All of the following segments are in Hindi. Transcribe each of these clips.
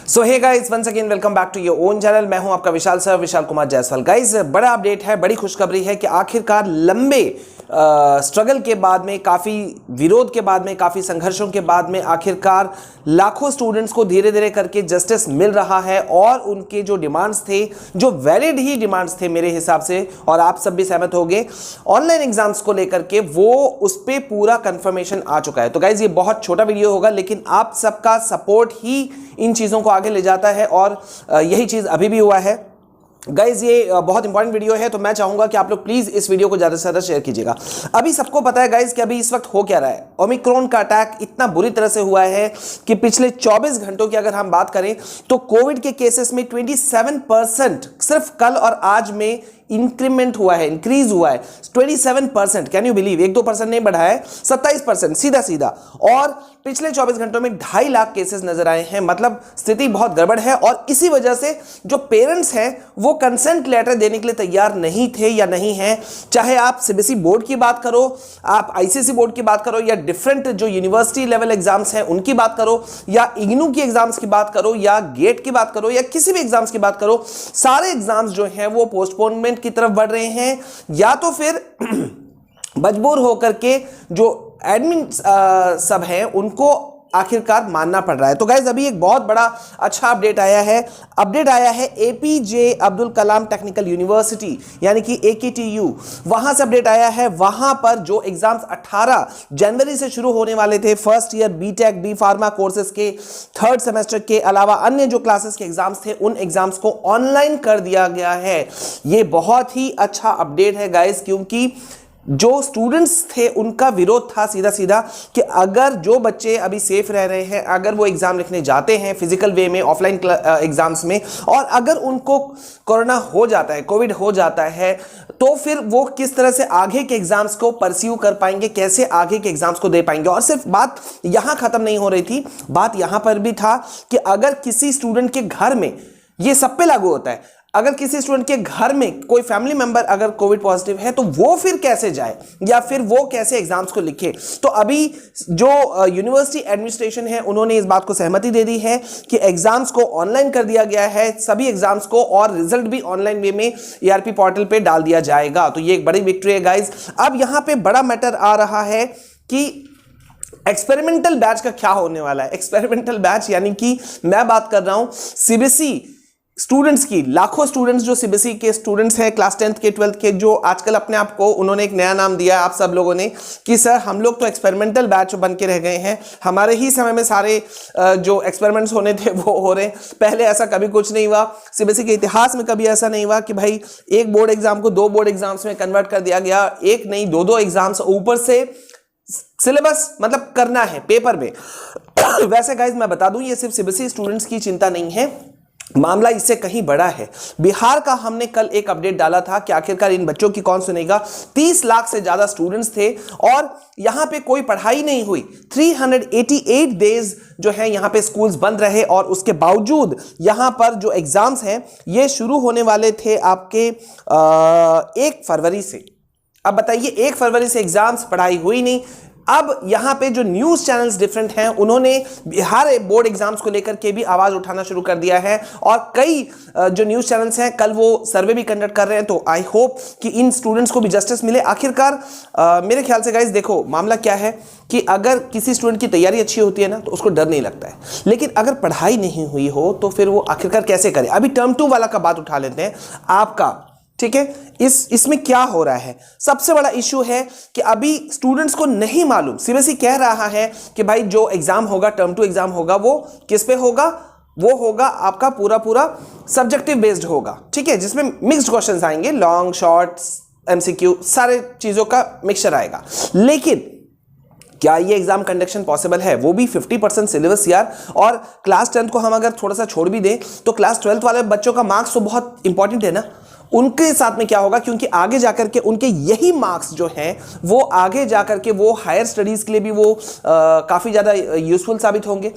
So hey guys, once again welcome back to your own channel. मैं हूं आपका विशाल सर, विशाल कुमार जायसवाल। गाइस, बड़ा अपडेट है, बड़ी खुशखबरी है कि आखिरकार लंबे स्ट्रगल के बाद में, काफ़ी विरोध के बाद में, काफ़ी संघर्षों के बाद में आखिरकार लाखों स्टूडेंट्स को धीरे धीरे करके जस्टिस मिल रहा है। और उनके जो डिमांड्स थे, जो वैलिड ही डिमांड्स थे मेरे हिसाब से, और आप सब भी सहमत होंगे, ऑनलाइन एग्जाम्स को लेकर के वो उस पर पूरा कंफर्मेशन आ चुका है। तो गाइज, ये बहुत छोटा वीडियो होगा, लेकिन आप सबका सपोर्ट ही इन चीज़ों को आगे ले जाता है, और यही चीज़ अभी भी हुआ है। गाइज, ये बहुत इंपॉर्टेंट वीडियो है, तो मैं चाहूंगा कि आप लोग प्लीज इस वीडियो को ज्यादा से ज्यादा शेयर कीजिएगा। अभी सबको पता है गाइज कि अभी इस वक्त हो क्या रहा है। ओमिक्रॉन का अटैक इतना बुरी तरह से हुआ है कि पिछले 24 घंटों की अगर हम बात करें तो कोविड के केसेस में 27% सिर्फ कल और आज में इंक्रीमेंट हुआ है, इंक्रीज हुआ है 27%। Can you believe? 1-2% नहीं बढ़ा है, 27% सीधा सीधा। और पिछले 24 घंटों में 2.5 लाख केसेस नजर आए हैं। मतलब स्थिति बहुत गड़बड़ है, और इसी वजह से जो पेरेंट्स हैं वो कंसेंट लेटर देने के लिए तैयार नहीं थे या नहीं हैं। चाहे आप सीबीएसई बोर्ड की बात करो, आप आईसीएसई बोर्ड की बात करो, या डिफरेंट जो यूनिवर्सिटी लेवल एग्जाम्स हैं उनकी बात करो, या इग्नू की एग्जाम्स की बात करो, या गेट की बात करो, या किसी भी एग्जाम्स की बात करो, सारे एग्जाम्स जो हैं वो पोस्टपोनमेंट की तरफ बढ़ रहे हैं, या तो फिर मजबूर होकर के जो एडमिन सब हैं उनको आखिरकार मानना पड़ रहा है। तो गाइज, अभी एक बहुत बड़ा अच्छा अपडेट आया है APJ Abdul Kalam technical university यानी कि एकेटीयू, वहां से अपडेट आया है। वहां पर जो एग्जाम्स 18 जनवरी से शुरू होने वाले थे, first year B Tech B pharma courses के 3rd सेमेस्टर के अलावा अन्य जो क्लासेस के एग्जाम्स थे, उन एग्जाम्स को ऑनलाइन कर दिया गया है। ये बहुत ही अच्छा अपडेट है गाइज, क्योंकि जो स्टूडेंट्स थे उनका विरोध था सीधा सीधा कि अगर जो बच्चे अभी सेफ रह रहे हैं, अगर वो एग्जाम लिखने जाते हैं फिजिकल वे में, ऑफलाइन एग्जाम्स में, और अगर उनको कोरोना हो जाता है, कोविड हो जाता है, तो फिर वो किस तरह से आगे के एग्जाम्स को परस्यू कर पाएंगे, कैसे आगे के एग्जाम्स को दे पाएंगे। और सिर्फ बात यहां खत्म नहीं हो रही थी, बात यहां पर भी था कि अगर किसी स्टूडेंट के घर में, ये सब पे लागू होता है, अगर किसी स्टूडेंट के घर में कोई फैमिली मेंबर अगर कोविड पॉजिटिव है तो वो फिर कैसे जाए, या फिर वो कैसे एग्जाम्स को लिखे। तो अभी जो यूनिवर्सिटी एडमिनिस्ट्रेशन है उन्होंने इस बात को सहमति दे दी है कि एग्जाम्स को ऑनलाइन कर दिया गया है, सभी एग्जाम्स को, और रिजल्ट भी ऑनलाइन वे में ईआरपी पोर्टल पे डाल दिया जाएगा। तो ये एक बड़ी विक्ट्री है गाइज। अब यहां पे बड़ा मैटर आ रहा है कि एक्सपेरिमेंटल बैच का क्या होने वाला है। एक्सपेरिमेंटल बैच यानी कि मैं बात कर रहा हूं सीबीएसई स्टूडेंट्स की, लाखों स्टूडेंट्स जो सीबीएसई के स्टूडेंट्स हैं, क्लास 10th के 12th के, जो आजकल अपने आप को उन्होंने एक नया नाम दिया आप सब लोगों ने कि सर हम लोग तो एक्सपेरिमेंटल बैच बन के रह गए हैं, हमारे ही समय में सारे जो एक्सपेरिमेंट्स होने थे वो हो रहे हैं। पहले ऐसा कभी कुछ नहीं हुआ, सीबीएसई के इतिहास में कभी ऐसा नहीं हुआ कि भाई एक बोर्ड एग्जाम को 2 बोर्ड एग्जाम्स में कन्वर्ट कर दिया गया, एक नहीं 2 एग्जाम्स, ऊपर से सिलेबस मतलब करना है पेपर में। वैसे गाइज मैं बता दूं, ये सिर्फ सीबीएसई स्टूडेंट्स की चिंता नहीं है, मामला इससे कहीं बड़ा है। बिहार का हमने कल एक अपडेट डाला था कि आखिरकार इन बच्चों की कौन सुनेगा। 30 लाख से ज्यादा स्टूडेंट्स थे और यहां पे कोई पढ़ाई नहीं हुई। 388 डेज जो है यहां पे स्कूल्स बंद रहे, और उसके बावजूद यहां पर जो एग्जाम्स हैं ये शुरू होने वाले थे आपके 1 फरवरी से। अब बताइए, 1 फरवरी से एग्जाम्स, पढ़ाई हुई नहीं। अब यहां पे जो न्यूज चैनल्स डिफरेंट हैं उन्होंने बिहार बोर्ड एग्जाम्स को लेकर के भी आवाज उठाना शुरू कर दिया है, और कई जो न्यूज चैनल्स हैं कल वो सर्वे भी कंडक्ट कर रहे हैं। तो आई होप कि इन स्टूडेंट्स को भी जस्टिस मिले। आखिरकार मेरे ख्याल से गाइस, देखो मामला क्या है कि अगर किसी स्टूडेंट की तैयारी अच्छी होती है ना तो उसको डर नहीं लगता है, लेकिन अगर पढ़ाई नहीं हुई हो तो फिर वो आखिरकार कैसे करे। अभी टर्म 2 वाला का बात उठा लेते हैं आपका, ठीक है। इसमें क्या हो रहा है, सबसे बड़ा इश्यू है कि अभी स्टूडेंट्स को नहीं मालूम। सीबीएसई कह रहा है कि भाई जो एग्जाम होगा, टर्म 2 एग्जाम होगा, वो किस पे होगा, वो होगा आपका पूरा सब्जेक्टिव बेस्ड होगा, ठीक है, जिसमें मिक्स्ड क्वेश्चंस आएंगे, लॉन्ग शॉर्ट एमसीक्यू सारे चीजों का मिक्सचर आएगा। लेकिन क्या ये एग्जाम कंडक्शन पॉसिबल है, वो भी 50% सिलेबस यार। और क्लास 10th को हम अगर थोड़ा सा छोड़ भी दें तो क्लास 12th वाले बच्चों का मार्क्स तो बहुत इंपॉर्टेंट है ना। उनके साथ में क्या होगा, क्योंकि आगे जाकर के उनके यही मार्क्स जो हैं वो आगे जाकर के वो हायर स्टडीज के लिए भी वो काफी ज्यादा यूजफुल साबित होंगे।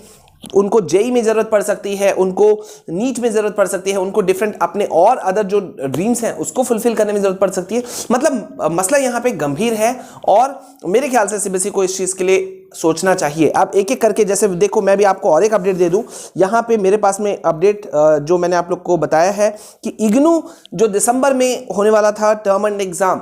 उनको जेई में जरूरत पड़ सकती है, उनको नीट में जरूरत पड़ सकती है, उनको डिफरेंट अपने और अदर जो ड्रीम्स हैं उसको फुलफिल करने में जरूरत पड़ सकती है। मतलब मसला यहाँ पे गंभीर है, और मेरे ख्याल से सीबीएसई को इस चीज के लिए सोचना चाहिए। आप एक एक करके, जैसे देखो मैं भी आपको और एक अपडेट दे दूं, यहाँ पे मेरे पास में अपडेट जो मैंने आप लोग को बताया है कि इग्नू जो दिसंबर में होने वाला था टर्म एंड एग्जाम,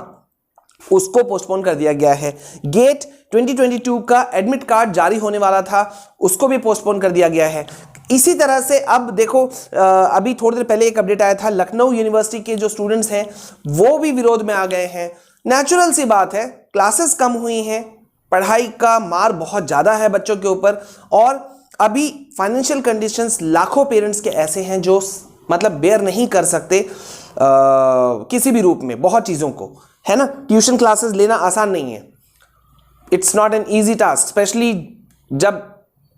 उसको पोस्टपोन कर दिया गया है। गेट 2022 का एडमिट कार्ड जारी होने वाला था, उसको भी पोस्टपोन कर दिया गया है। इसी तरह से अब देखो अभी थोड़ी देर पहले एक अपडेट आया था, लखनऊ यूनिवर्सिटी के जो स्टूडेंट्स हैं वो भी विरोध में आ गए हैं। नेचुरल सी बात है, क्लासेस कम हुई हैं, पढ़ाई का मार बहुत ज़्यादा है बच्चों के ऊपर, और अभी फाइनेंशियल कंडीशंस लाखों पेरेंट्स के ऐसे हैं जो मतलब बेयर नहीं कर सकते किसी भी रूप में बहुत चीज़ों को, है ना। ट्यूशन क्लासेस लेना आसान नहीं है, it's not an easy task, specially जब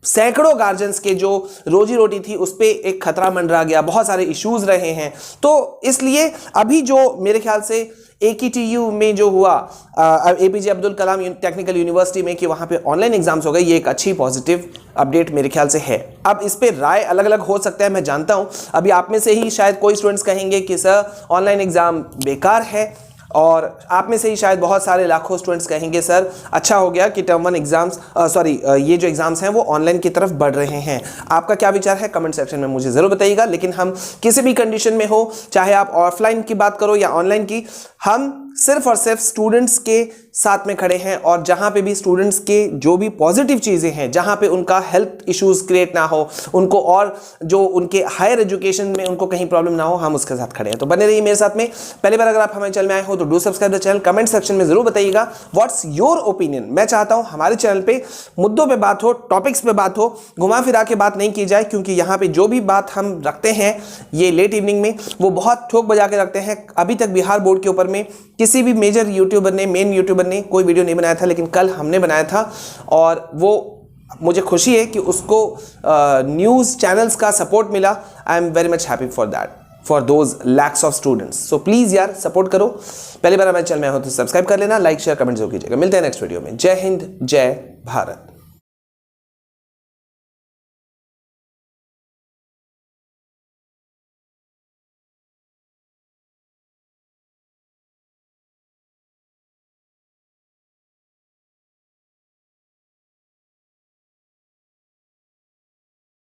सैकड़ों गार्जियंस के जो रोजी रोटी थी उस पर एक खतरा मंडरा गया, बहुत सारे इश्यूज रहे हैं। तो इसलिए अभी जो मेरे ख्याल से AKTU में जो हुआ APJ Abdul Kalam technical university में कि वहाँ पे ऑनलाइन एग्जाम्स हो गए, ये एक अच्छी पॉजिटिव अपडेट मेरे ख्याल से है। अब इस पे राय अलग अलग हो सकता है, मैं जानता हूँ। अभी आप में से ही शायद कोई स्टूडेंट्स कहेंगे कि सर ऑनलाइन एग्जाम बेकार है, और आप में से ही शायद बहुत सारे लाखों स्टूडेंट्स कहेंगे सर अच्छा हो गया कि टर्म 1 एग्जाम्स ये जो एग्जाम्स हैं वो ऑनलाइन की तरफ बढ़ रहे हैं। आपका क्या विचार है कमेंट सेक्शन में मुझे ज़रूर बताइएगा। लेकिन हम किसी भी कंडीशन में हो, चाहे आप ऑफलाइन की बात करो या ऑनलाइन की, हम सिर्फ और सिर्फ स्टूडेंट्स के साथ में खड़े हैं। और जहाँ पे भी स्टूडेंट्स के जो भी पॉजिटिव चीज़ें हैं, जहाँ पे उनका हेल्थ इश्यूज़ क्रिएट ना हो, उनको और जो उनके हायर एजुकेशन में उनको कहीं प्रॉब्लम ना हो, हम उसके साथ खड़े हैं। तो बने रहिए मेरे साथ में। पहली बार अगर आप हमारे चैनल में आए हो तो do subscribe the channel. Comment section में ज़रूर बताइएगा व्हाट्स योर ओपिनियन। मैं चाहता हूँ हमारे चैनल पे मुद्दों पे बात हो, टॉपिक्स पे बात हो, घुमा फिरा के बात नहीं की जाए, क्योंकि यहाँ पे जो भी बात हम रखते हैं ये लेट इवनिंग में, वो बहुत ठोक बजा के रखते हैं। अभी तक बिहार बोर्ड के ऊपर में किसी भी मेजर यूट्यूबर ने, मेन यूट्यूबर ने कोई वीडियो नहीं बनाया था, लेकिन कल हमने बनाया था, और वो मुझे खुशी है कि उसको न्यूज़ चैनल्स का सपोर्ट मिला। I am very much happy for that, for those lakhs of students. So please यार सपोर्ट करो। पहली बार हमारे चैनल में हो तो सब्सक्राइब कर लेना, लाइक शेयर कमेंट जरूर कीजिएगा। मिलते हैं नेक्स्ट वीडियो में। जय हिंद, जय भारत।